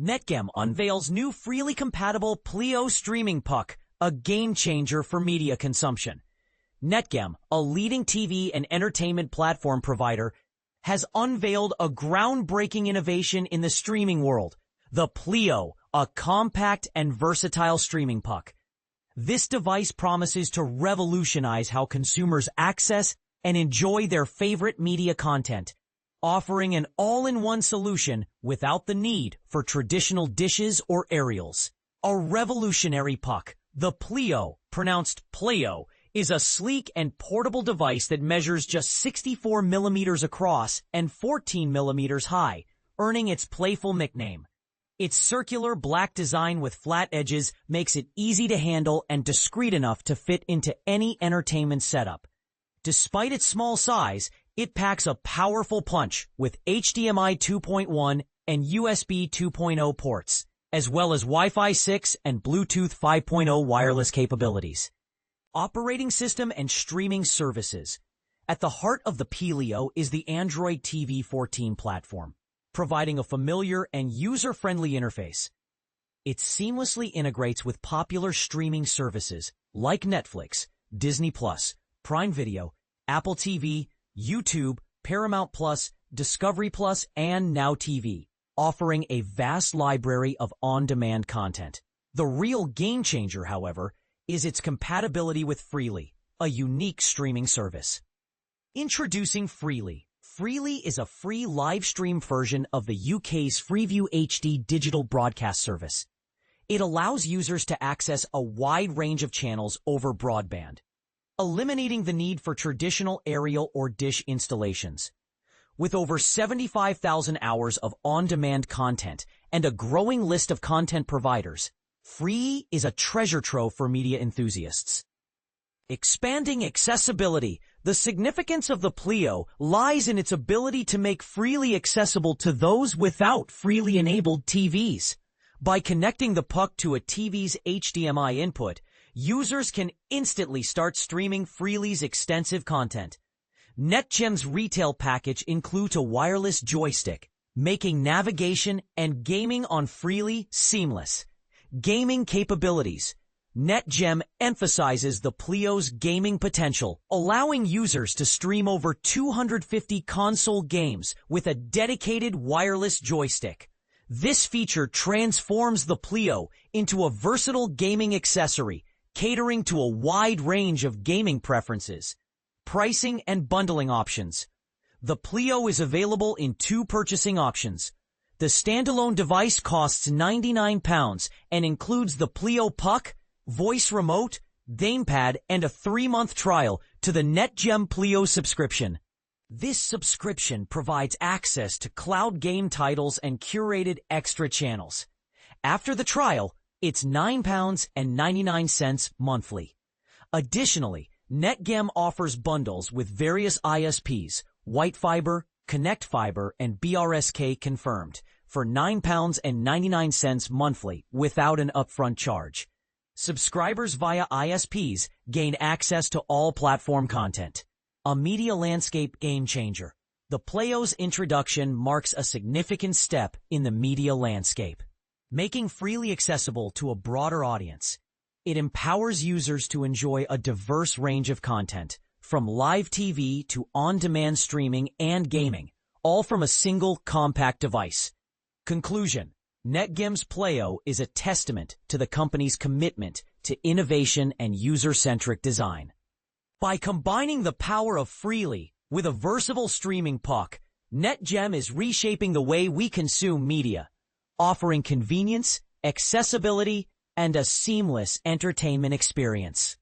Netgem unveils new freely compatible PLEIO streaming puck, a game changer for media consumption. Netgem, a leading TV and entertainment platform provider, has unveiled a groundbreaking innovation in the streaming world, the PLEIO, a compact and versatile streaming puck. This device promises to revolutionize how consumers access and enjoy their favorite media content, offering an all-in-one solution without the need for traditional dishes or aerials. A revolutionary puck, the PLEIO, pronounced PLEIO, is a sleek and portable device that measures just 64 millimeters across and 14 millimeters high, earning its playful nickname. Its circular black design with flat edges makes it easy to handle and discreet enough to fit into any entertainment setup. Despite its small size, it packs a powerful punch with HDMI 2.1 and USB 2.0 ports, as well as Wi-Fi 6 and Bluetooth 5.0 wireless capabilities. Operating system and streaming services. At the heart of the PLEIO is the Android TV 14 platform, providing a familiar and user-friendly interface. It seamlessly integrates with popular streaming services like Netflix, Disney+, Prime Video, Apple TV, YouTube, Paramount+, Discovery+, and Now TV, offering a vast library of on-demand content. The real game changer, however, is its compatibility with Freely, a unique streaming service. Introducing Freely. Freely is a free live stream version of the UK's Freeview HD digital broadcast service. It allows users to access a wide range of channels over broadband, eliminating the need for traditional aerial or dish installations. With over 75,000 hours of on-demand content and a growing list of content providers, Free is a treasure trove for media enthusiasts. Expanding accessibility. The significance of the PLEIO lies in its ability to make Freely accessible to those without Freely enabled TVs. By connecting the puck to a TV's HDMI input, users can instantly start streaming Freely's extensive content. Netgem's retail package includes a wireless joystick, making navigation and gaming on Freely seamless. Gaming capabilities. Netgem emphasizes the PLEIO's gaming potential, allowing users to stream over 250 console games with a dedicated wireless joystick. This feature transforms the PLEIO into a versatile gaming accessory, catering to a wide range of gaming preferences. Pricing and bundling options. The PLEIO is available in two purchasing options. The standalone device costs £99 and includes the PLEIO puck, voice remote, gamepad, and a 3-month trial to the Netgem PLEIO subscription. This subscription provides access to cloud game titles and curated extra channels. After the trial, it's £9.99 monthly. Additionally, Netgem offers bundles with various ISPs, White Fiber, Connect Fiber, and BRSK confirmed for £9.99 monthly without an upfront charge. Subscribers via ISPs gain access to all platform content. A media landscape game changer. The PLEIO's introduction marks a significant step in the media landscape, making Freely accessible to a broader audience. It empowers users to enjoy a diverse range of content, from live TV to on-demand streaming and gaming, all from a single compact device. Conclusion. Netgem's PLEIO is a testament to the company's commitment to innovation and user-centric design. By combining the power of Freely with a versatile streaming puck, Netgem is reshaping the way we consume media, offering convenience, accessibility, and a seamless entertainment experience.